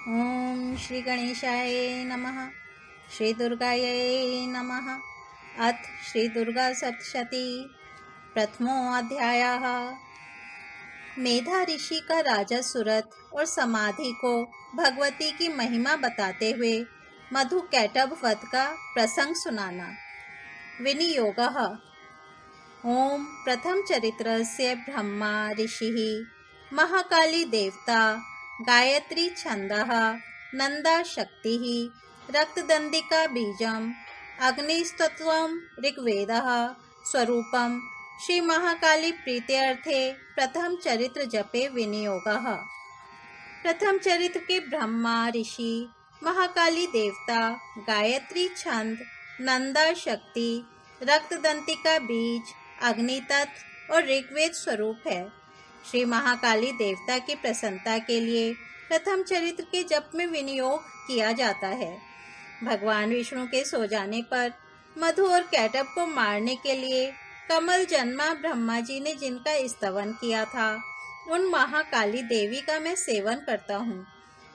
ओम श्री गणेशाय नमः। श्री दुर्गायै नमः। अथ श्री दुर्गा सप्तशती प्रथमोऽध्यायः। मेधा ऋषि का राजा सुरथ और समाधि को भगवती की महिमा बताते हुए मधु कैटभ वध का प्रसंग सुनाना। विनियोगः। ओम प्रथम चरित्रस्य ब्रह्मा ऋषिः, महाकाली देवता, गायत्री छंदः, नंदा शक्तिः, रक्तदंडिका बीजम्, अग्निस्तत्वं ऋग्वेदः स्वरूपम्। श्री महाकाली प्रीत्यर्थे प्रथम चरित्र जपे विनियोगः। प्रथम चरित्र के ब्रह्मा ऋषि, महाकाली देवता, गायत्री छंद, नंदा शक्ति, रक्तदंतिका बीज, अग्नि तत्व और ऋग्वेद स्वरूप है। श्री महाकाली देवता की प्रसन्नता के लिए प्रथम चरित्र के जप में विनियोग किया जाता है। भगवान विष्णु के सो जाने पर मधु और कैटभ को मारने के लिए कमल जन्मा ब्रह्मा जी ने जिनका स्तवन किया था, उन महाकाली देवी का मैं सेवन करता हूँ।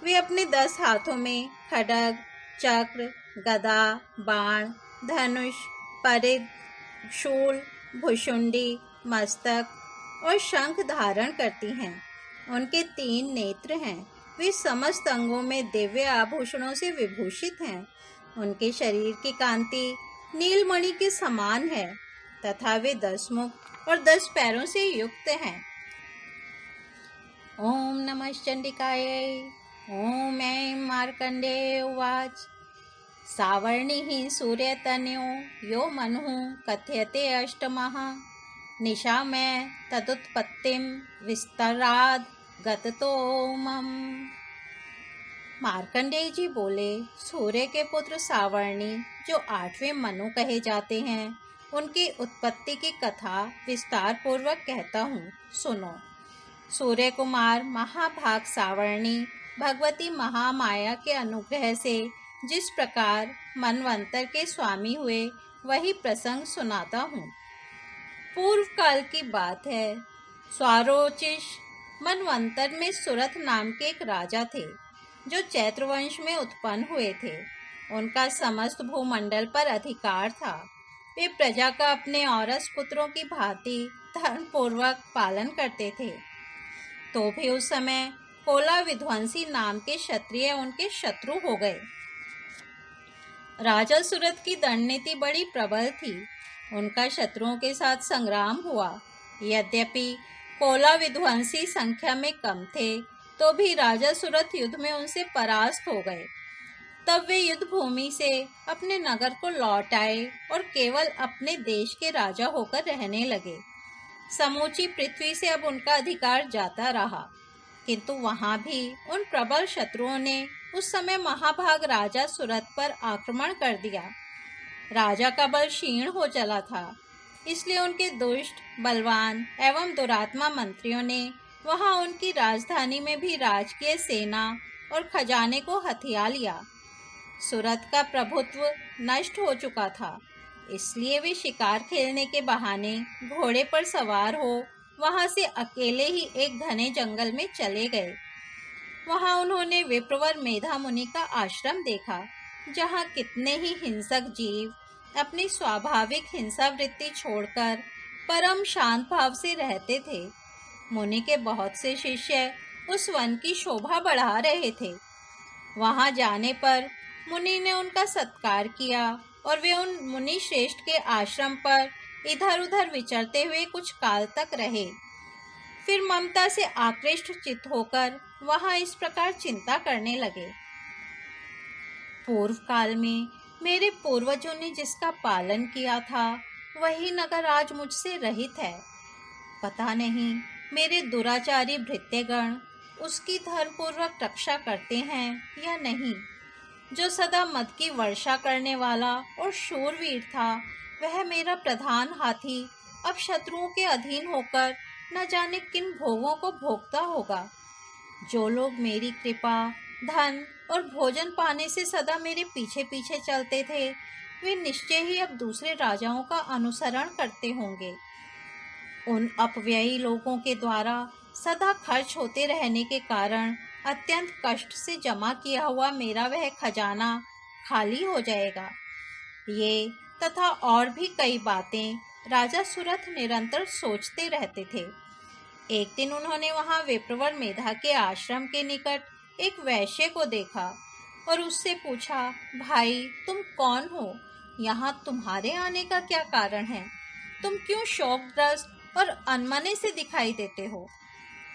वे अपने 10 हाथों में खड्ग, चक्र, गदा, बाण, धनुष, परिघ, शूल, भुशुंडी, मस्तक और शंख धारण करती हैं। उनके 3 नेत्र हैं। वे समस्त अंगों में दिव्य आभूषणों से विभूषित हैं। उनके शरीर की कांति नीलमणि के समान है तथा वे 10 मुख और 10 पैरों से युक्त हैं। ओम नमः चंडिकायै। ओम ऐं मार्कंडेय उवाच। सावर्णिः सूर्यतनयो यो मनुः कथयते अष्टमः, निशा में तदुत्पत्तिम विस्तराद गततो मम। मार्कंडेय जी बोले, सूर्य के पुत्र सावर्णी जो 8वें मनु कहे जाते हैं, उनकी उत्पत्ति की कथा विस्तार पूर्वक कहता हूँ, सुनो। सूर्य कुमार महाभाग सावर्णी भगवती महामाया के अनुग्रह से जिस प्रकार मनवंतर के स्वामी हुए, वही प्रसंग सुनाता हूँ। पूर्व काल की बात है। स्वारोचिष मनवंतर में सुरथ नाम के एक राजा थे, जो चैत्र वंश में उत्पन्न हुए थे। उनका समस्त भूमंडल पर अधिकार था। वे प्रजा का अपने औरस पुत्रों की भांति धर्म पूर्वक पालन करते थे। तो भी उस समय कोला विध्वंसी नाम के क्षत्रिय उनके शत्रु हो गए। राजा सुरथ की दंडनीति बड़ी प्रबल थी। उनका शत्रुओं के साथ संग्राम हुआ। यद्यपि कोला विध्वंसी संख्या में कम थे, तो भी राजा सुरथ युद्ध में उनसे परास्त हो गए। तब वे युद्ध भूमि से अपने नगर को लौट आए और केवल अपने देश के राजा होकर रहने लगे। समूची पृथ्वी से अब उनका अधिकार जाता रहा, किंतु वहां भी उन प्रबल शत्रुओं ने उस समय महाभाग राजा सुरथ पर आक्रमण कर दिया। राजा का बल क्षीण हो चला था, इसलिए उनके दुष्ट, बलवान एवं दुरात्मा मंत्रियों ने वहां उनकी राजधानी में भी राजकीय सेना और खजाने को हथिया लिया। सुरथ का प्रभुत्व नष्ट हो चुका था, इसलिए वे शिकार खेलने के बहाने घोड़े पर सवार हो वहां से अकेले ही एक घने जंगल में चले गए। वहां उन्होंने विप्रवर मेधा मुनि का आश्रम देखा, जहां कितने ही हिंसक जीव अपनी स्वाभाविक हिंसा वृत्ति छोड़कर परम शांत भाव से रहते थे। मुनि के बहुत से शिष्य उस वन की शोभा बढ़ा रहे थे। वहां जाने पर मुनि ने उनका सत्कार किया और वे उन मुनि श्रेष्ठ के आश्रम पर इधर उधर विचरते हुए कुछ काल तक रहे। फिर ममता से आकृष्ट चित्त होकर वहां इस प्रकार चिंता करने लगे। पूर्व काल में मेरे पूर्वजों ने जिसका पालन किया था, वही नगर आज मुझसे रहित है। पता नहीं मेरे दुराचारी भृत्यगण उसकी धर्मपूर्वक रक्षा करते हैं या नहीं। जो सदा मद की वर्षा करने वाला और शूरवीर था, वह मेरा प्रधान हाथी अब शत्रुओं के अधीन होकर न जाने किन भोगों को भोगता होगा। जो लोग मेरी कृपा, धन और भोजन पाने से सदा मेरे पीछे पीछे चलते थे, वे निश्चय ही अब दूसरे राजाओं का अनुसरण करते होंगे। उन अपव्ययी लोगों के द्वारा सदा खर्च होते रहने के कारण अत्यंत कष्ट से जमा किया हुआ मेरा वह खजाना खाली हो जाएगा। ये तथा और भी कई बातें राजा सुरथ निरंतर सोचते रहते थे। एक दिन उन्होंने वहां विप्रवर मेधा के आश्रम के निकट एक वैश्य को देखा और उससे पूछा, भाई तुम कौन हो? यहाँ तुम्हारे आने का क्या कारण है? तुम क्यों शोकग्रस्त और अनमने से दिखाई देते हो?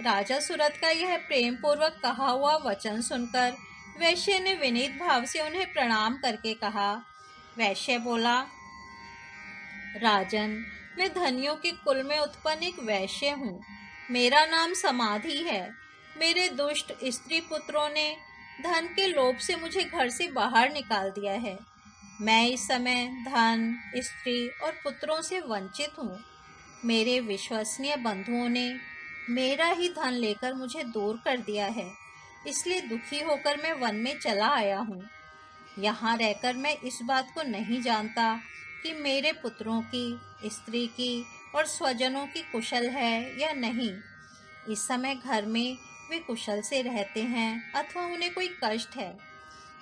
राजा सुरथ का यह प्रेम पूर्वक कहा हुआ वचन सुनकर वैश्य ने विनीत भाव से उन्हें प्रणाम करके कहा। वैश्य बोला, राजन, मैं धनियों के कुल में उत्पन्न एक वैश्य हूँ। मेरा नाम समाधि है। मेरे दुष्ट स्त्री पुत्रों ने धन के लोभ से मुझे घर से बाहर निकाल दिया है। मैं इस समय धन, स्त्री और पुत्रों से वंचित हूँ। मेरे विश्वसनीय बंधुओं ने मेरा ही धन लेकर मुझे दूर कर दिया है, इसलिए दुखी होकर मैं वन में चला आया हूँ। यहाँ रहकर मैं इस बात को नहीं जानता कि मेरे पुत्रों की, स्त्री की और स्वजनों की कुशल है या नहीं। इस समय घर में वे कुशल से रहते हैं अथवा उन्हें कोई कष्ट है।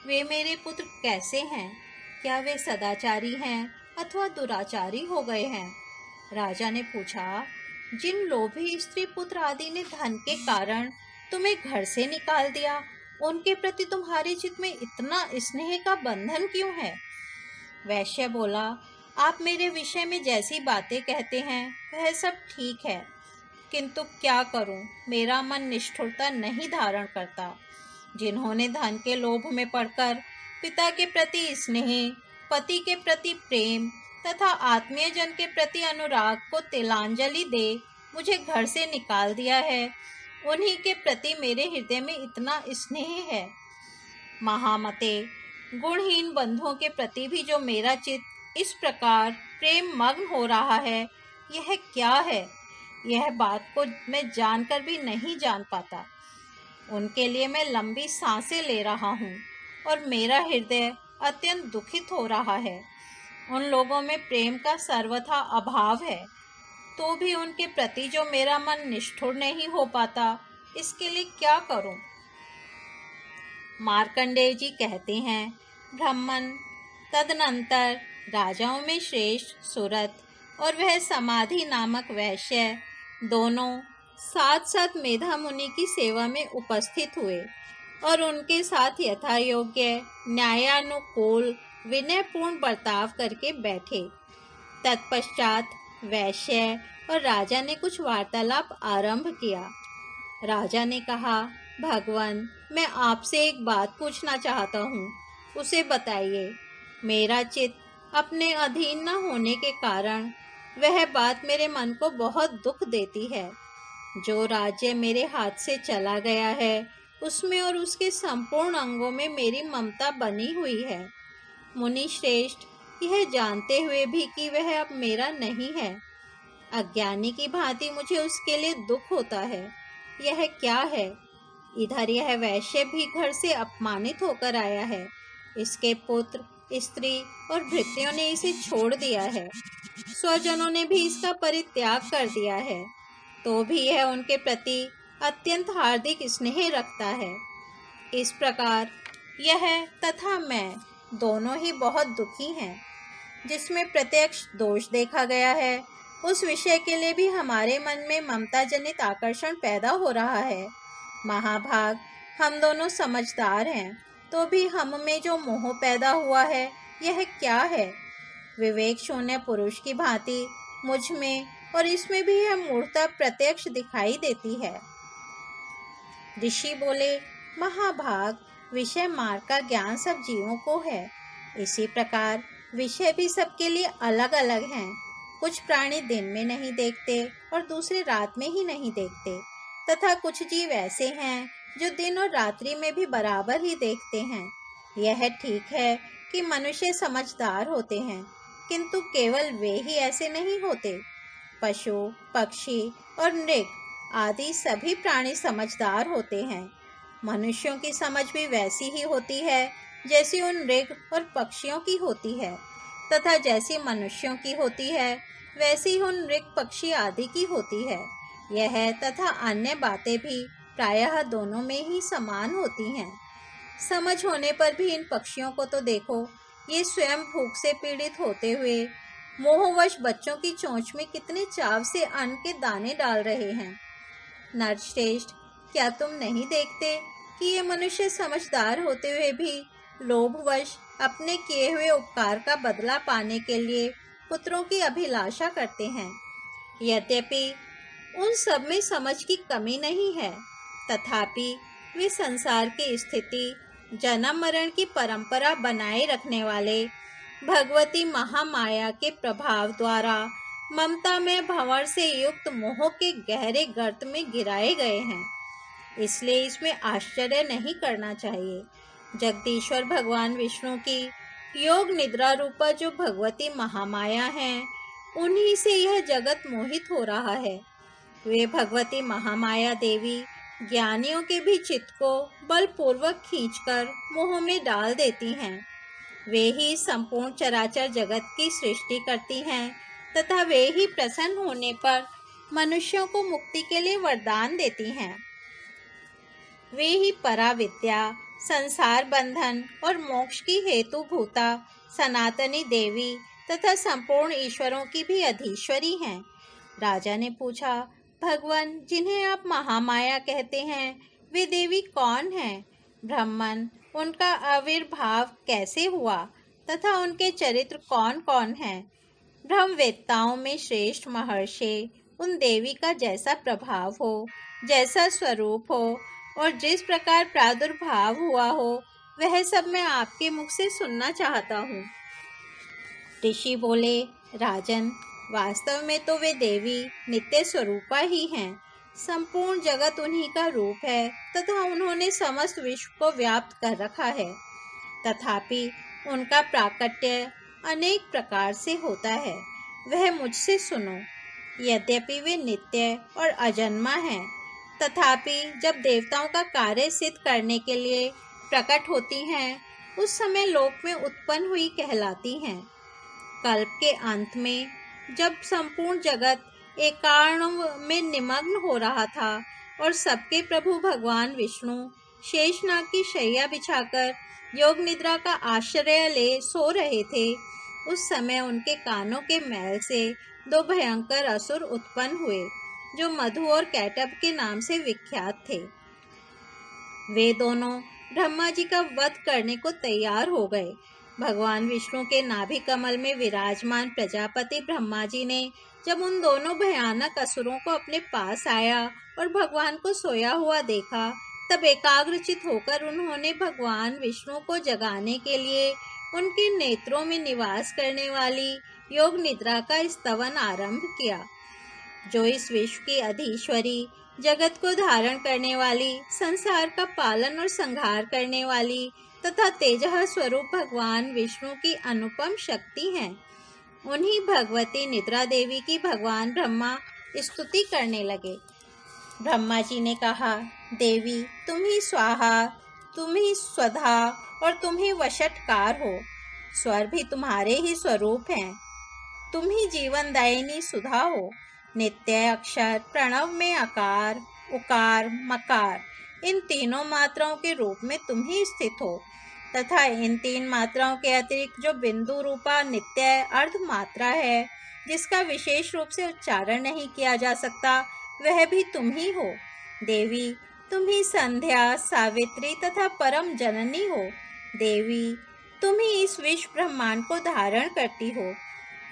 वे मेरे पुत्र कैसे हैं? क्या वे सदाचारी हैं अथवा दुराचारी हो गए हैं? राजा ने पूछा, जिन लोभी स्त्री पुत्र आदि ने धन के कारण तुम्हें घर से निकाल दिया, उनके प्रति तुम्हारे चित्त में इतना स्नेह का बंधन क्यों है? वैश्य बोला, आप मेरे विषय में जैसी बातें कहते हैं वह सब ठीक है, किंतु क्या करूं, मेरा मन निष्ठुरता नहीं धारण करता। जिन्होंने धन के लोभ में पड़कर पिता के प्रति स्नेह, पति के प्रति प्रेम तथा आत्मीय जन के प्रति अनुराग को तिलांजलि दे मुझे घर से निकाल दिया है, उन्हीं के प्रति मेरे हृदय में इतना स्नेह है। महामते, गुणहीन बंधुओं के प्रति भी जो मेरा चित्त इस प्रकार प्रेम मग्न हो रहा है, यह क्या है? यह बात को मैं जानकर भी नहीं जान पाता। उनके लिए मैं लंबी सांसें ले रहा हूँ और मेरा हृदय अत्यंत दुखित हो रहा है। उन लोगों में प्रेम का सर्वथा अभाव है, तो भी उनके प्रति जो मेरा मन निष्ठुर नहीं हो पाता, इसके लिए क्या करूं? मार्कंडेय जी कहते हैं, ब्राह्मण, तदनंतर राजाओं में श्रेष्ठ सुरथ और वह समाधि नामक वैश्य दोनों साथ साथ मेधा मुनि की सेवा में उपस्थित हुए और उनके साथ यथा योग्य न्यायानुकूल विनयपूर्ण बर्ताव करके बैठे। तत्पश्चात वैश्य और राजा ने कुछ वार्तालाप आरंभ किया। राजा ने कहा, भगवान, मैं आपसे एक बात पूछना चाहता हूँ, उसे बताइए। मेरा चित्त अपने अधीन न होने के कारण वह बात मेरे मन को बहुत दुख देती है। जो राज्य मेरे हाथ से चला गया है, उसमें और उसके संपूर्ण अंगों में मेरी ममता बनी हुई है। मुनि श्रेष्ठ, यह जानते हुए भी कि वह अब मेरा नहीं है, अज्ञानी की भांति मुझे उसके लिए दुख होता है। यह क्या है? इधर यह वैश्य भी घर से अपमानित होकर आया है। इसके पुत्र, स्त्री और भृत्यों ने इसे छोड़ दिया है। स्वजनों ने भी इसका परित्याग कर दिया है, तो भी यह उनके प्रति अत्यंत हार्दिक स्नेह रखता है। इस प्रकार यह तथा मैं दोनों ही बहुत दुखी हैं। जिसमें प्रत्यक्ष दोष देखा गया है, उस विषय के लिए भी हमारे मन में ममता जनित आकर्षण पैदा हो रहा है। महाभाग, हम दोनों समझदार हैं, तो भी हम में जो मोह पैदा हुआ है, यह क्या है? विवेक शून्य पुरुष की भांति मुझ में और इसमें भी यह मूर्खता प्रत्यक्ष दिखाई देती है। ऋषि बोले, महाभाग, विषय मार्ग का ज्ञान सब जीवों को है। इसी प्रकार विषय भी सबके लिए अलग अलग हैं। कुछ प्राणी दिन में नहीं देखते और दूसरे रात में ही नहीं देखते, तथा कुछ जीव ऐसे हैं जो दिन और रात्रि में भी बराबर ही देखते हैं। यह ठीक है कि मनुष्य समझदार होते हैं, किंतु केवल वे ही ऐसे नहीं होते। पशु, पक्षी और मृग आदि सभी प्राणी समझदार होते हैं। मनुष्यों की समझ भी वैसी ही होती है जैसी उन मृग और पक्षियों की होती है, तथा जैसी मनुष्यों की होती है वैसी ही उन मृग, पक्षी आदि की होती है। यह तथा अन्य बातें भी प्रायः दोनों में ही समान होती हैं। समझ होने पर भी इन पक्षियों को तो देखो, ये स्वयं भूख से पीड़ित होते हुए मोहवश बच्चों की चोंच में कितने चाव से अन्न के दाने डाल रहे हैं। नरश्रेष्ठ, क्या तुम नहीं देखते कि ये मनुष्य समझदार होते हुए भी लोभवश अपने किए हुए उपकार का बदला पाने के लिए पुत्रों की अभिलाषा करते हैं। यद्यपि उन सब में समझ की कमी नहीं है, तथापि वे संसार की स्थिति, जन्म मरण की परंपरा बनाए रखने वाले भगवती महामाया के प्रभाव द्वारा ममता में भंवर से युक्त मोह के गहरे गर्त में गिराए गए हैं। इसलिए इसमें आश्चर्य नहीं करना चाहिए। जगदीश्वर भगवान विष्णु की योग निद्रा रूपा जो भगवती महामाया हैं, उन्हीं से यह जगत मोहित हो रहा है। वे भगवती महामाया देवी ज्ञानियों के भी चित्त को बलपूर्वक खींचकर मोह में डाल देती हैं। वे ही संपूर्ण चराचर जगत की सृष्टि करती हैं तथा वे ही प्रसन्न होने पर मनुष्यों को मुक्ति के लिए वरदान देती हैं। वे ही पराविद्या, संसार बंधन और मोक्ष की हेतु भूता सनातनी देवी तथा संपूर्ण ईश्वरों की भी अधीश्वरी हैं। राजा ने पूछा, भगवान, जिन्हें आप महामाया कहते हैं, वे देवी कौन हैं? ब्राह्मण, उनका आविर्भाव कैसे हुआ तथा उनके चरित्र कौन कौन हैं? ब्रह्मवेत्ताओं में श्रेष्ठ महर्षि उन देवी का जैसा प्रभाव हो, जैसा स्वरूप हो और जिस प्रकार प्रादुर्भाव हुआ हो, वह सब मैं आपके मुख से सुनना चाहता हूँ। ऋषि बोले, राजन, वास्तव में तो वे देवी नित्य स्वरूपा ही हैं। संपूर्ण जगत उन्हीं का रूप है तथा उन्होंने समस्त विश्व को व्याप्त कर रखा है। तथापि उनका प्राकट्य अनेक प्रकार से होता है, वह मुझसे सुनो। यद्यपि वे नित्य और अजन्मा हैं, तथापि जब देवताओं का कार्य सिद्ध करने के लिए प्रकट होती हैं, उस समय लोक में उत्पन्न हुई कहलाती हैं। कल्प के अंत में जब संपूर्ण जगत एकार्णव में निमग्न हो रहा था और सबके प्रभु भगवान विष्णु शेषनाग की शैया बिछाकर योग निद्रा का आश्रय ले सो रहे थे, उस समय उनके कानों के मैल से दो भयंकर असुर उत्पन्न हुए, जो मधु और कैटभ के नाम से विख्यात थे। वे दोनों ब्रह्मा जी का वध करने को तैयार हो गए। भगवान विष्णु के नाभि कमल में विराजमान प्रजापति ब्रह्मा जी ने जब उन दोनों भयानक असुरों को अपने पास आया और भगवान को सोया हुआ देखा, तब एकाग्रचित होकर उन्होंने भगवान विष्णु को जगाने के लिए उनके नेत्रों में निवास करने वाली योग निद्रा का स्तवन आरंभ किया। जो इस विश्व की अधीश्वरी, जगत को धारण करने वाली, संसार का पालन और संहार करने वाली तथा तेजः स्वरूप भगवान विष्णु की अनुपम शक्ति हैं, उन्हीं भगवती निद्रा देवी की भगवान ब्रह्मा स्तुति करने लगे। ब्रह्मा जी ने कहा, देवी, तुम ही स्वाहा, तुम ही स्वधा और तुम ही वशटकार हो। स्वर भी तुम्हारे ही स्वरूप हैं। तुम ही जीवनदायिनी सुधा हो। नित्य अक्षर प्रणव में अकार, उकार, मकार, इन तीनों मात्राओं के रूप में तुम ही स्थित हो तथा इन तीन मात्राओं के अतिरिक्त जो बिंदु रूपा नित्य अर्ध मात्रा है, जिसका विशेष रूप से उच्चारण नहीं किया जा सकता, वह भी तुम ही हो। देवी, तुम ही संध्या, सावित्री तथा परम जननी हो। देवी, तुम ही इस विश्व ब्रह्मांड को धारण करती हो।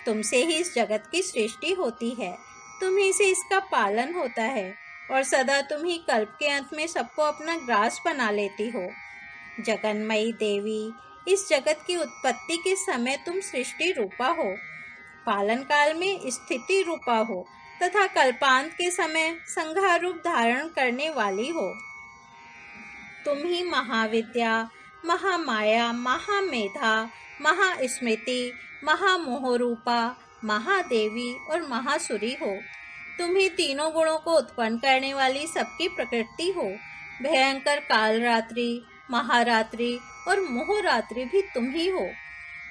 तुमसे ही इस जगत की सृष्टि होती है, तुम ही से इसका पालन होता है और सदा तुम ही कल्प के अंत में सबको अपना ग्रास बना लेती हो। जगन्मयी देवी, इस जगत की उत्पत्ति के समय तुम सृष्टि रूपा हो, पालन काल में स्थिति रूपा हो तथा कल्पांत के समय संहार रूप धारण करने वाली हो। तुम ही महाविद्या, महामाया, महामेधा, महास्मृति, महामोह रूपा, महादेवी और महासुरी हो। तुम ही तीनों गुणों को उत्पन्न करने वाली सबकी प्रकृति हो। भयंकर कालरात्रि, महारात्रि और मोहरात्रि भी तुम ही हो।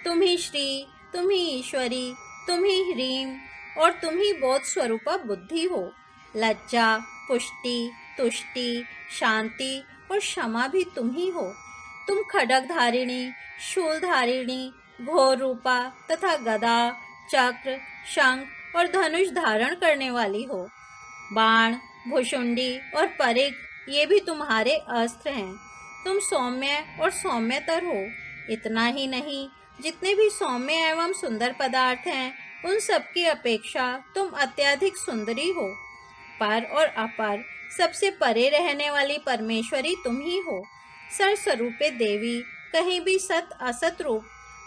तुम ही श्री, तुम ही ईश्वरी, तुम ही ह्रीम और तुम ही बोध स्वरूपा बुद्धि हो। लज्जा, पुष्टि तुष्टि, शांति और क्षमा भी तुम ही हो। तुम खड्ग धारिणी, शूल धारिणी, घोर रूपा तथा गदा, चक्र, शंख और धनुष धारण करने वाली हो। बाण, भुशुंडी और परिघ ये भी तुम्हारे अस्त्र हैं। तुम सौम्य और सौम्यतर हो। इतना ही नहीं, जितने भी सौम्य एवं सुंदर पदार्थ हैं, उन सब की अपेक्षा तुम अत्यधिक सुंदरी हो। पर और अपर सबसे परे रहने वाली परमेश्वरी तुम ही हो। सर्वस्वरूपे देवी, कहीं भी सत असत रूप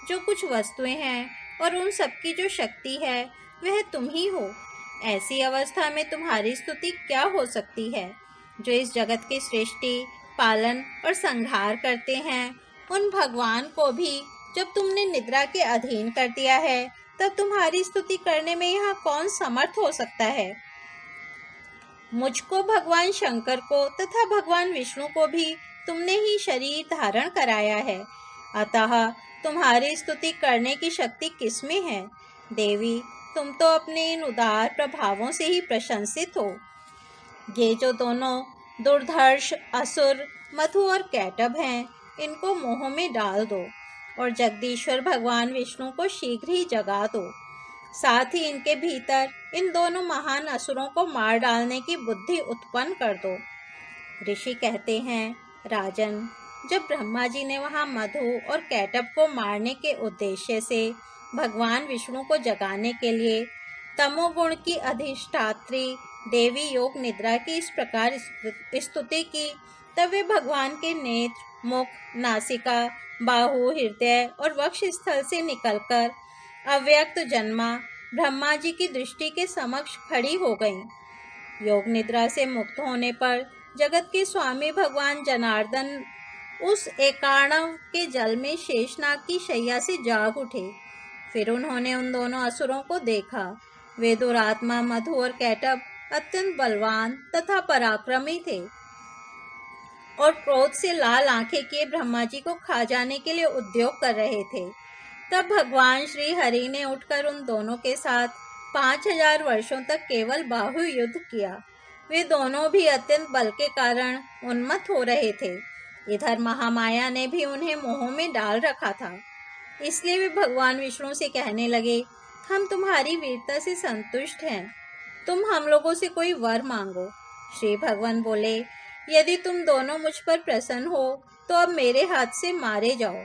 जो कुछ वस्तुएं हैं और उन सब की जो शक्ति है वह तुम ही हो। ऐसी अवस्था में तुम्हारी स्तुति क्या हो सकती है? जो इस जगत की सृष्टि, पालन और संहार करते हैं, उन भगवान को भी जब तुमने निद्रा के अधीन कर दिया है, तब तुम्हारी स्तुति करने में यहाँ कौन समर्थ हो सकता है? मुझको, भगवान शंकर को तथा भगवान विष्णु को भी तुमने ही शरीर धारण कराया है, अतः तुम्हारी स्तुति करने की शक्ति किसमें है? देवी, तुम तो अपने इन उदार प्रभावों से ही प्रशंसित हो। ये जो दोनों दुर्धर्ष असुर मधु और कैटभ हैं, इनको मोह में डाल दो और जगदीश्वर भगवान विष्णु को शीघ्र ही जगा दो। साथ ही इनके भीतर इन दोनों महान असुरों को मार डालने की बुद्धि उत्पन्न कर दो। ऋषि कहते हैं, राजन, जब ब्रह्मा जी ने वहाँ मधु और कैटभ को मारने के उद्देश्य से भगवान विष्णु को जगाने के लिए तमोगुण की अधिष्ठात्री देवी योग निद्रा की इस प्रकार स्तुति की, तब वे भगवान के नेत्र, मुख, नासिका, बाहु, हृदय और वक्ष स्थल से निकलकर अव्यक्त जन्मा ब्रह्मा जी की दृष्टि के समक्ष खड़ी हो गईं। योग निद्रा से मुक्त होने पर जगत के स्वामी भगवान जनार्दन उस एकाणव के जल में शेषनाग की शैया से जाग उठे। फिर उन्होंने उन दोनों असुरों को देखा। वे दुरात्मा मधु और कैटभ अत्यंत बलवान तथा पराक्रमी थे और क्रोध से लाल आंखें किए ब्रह्मा जी को खा जाने के लिए उद्योग कर रहे थे। तब भगवान श्री हरि ने उठकर उन दोनों के साथ 5000 वर्षों तक केवल बाहु युद्ध किया। वे दोनों भी अत्यंत बल के कारण उन्मत्त हो रहे थे। इधर महामाया ने भी उन्हें मोह में डाल रखा था। इसलिए वे भगवान विष्णु से कहने लगे, हम तुम्हारी वीरता से संतुष्ट हैं, तुम हम लोगों से कोई वर मांगो। श्री भगवान बोले, यदि तुम दोनों मुझ पर प्रसन्न हो तो अब मेरे हाथ से मारे जाओ।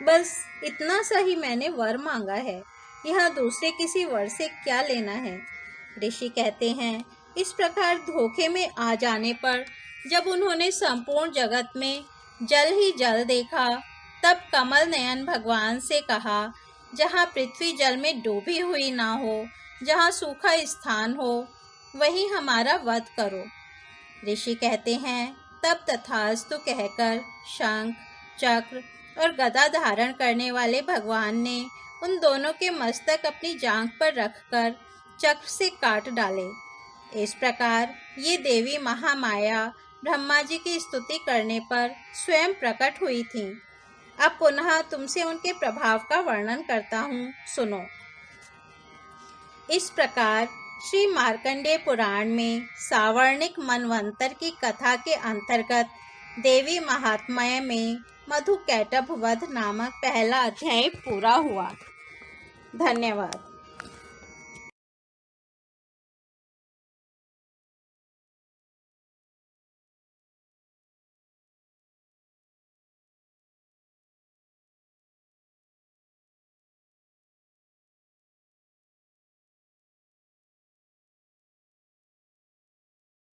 बस इतना सा ही मैंने वर मांगा है, यहाँ दूसरे किसी वर से क्या लेना है। ऋषि कहते हैं, इस प्रकार धोखे में आ जाने पर जब उन्होंने संपूर्ण जगत में जल ही जल देखा, तब कमल नयन भगवान से कहा, जहाँ पृथ्वी जल में डूबी हुई ना हो, जहाँ सूखा स्थान हो, वहीं हमारा वध करो। ऋषि कहते हैं, तब तथास्तु कहकर शंख, चक्र और गदा धारण करने वाले भगवान ने उन दोनों के मस्तक अपनी जांघ पर रखकर चक्र से काट डाले। इस प्रकार ये देवी महामाया ब्रह्मा जी की स्तुति करने पर स्वयं प्रकट हुई थीं। अब पुनः तुमसे उनके प्रभाव का वर्णन करता हूँ, सुनो। इस प्रकार श्री मार्कंडेय पुराण में सावर्णिक मनवंतर की कथा के अंतर्गत देवी महात्म्य में मधु कैटभ वध नामक पहला अध्याय पूरा हुआ। धन्यवाद।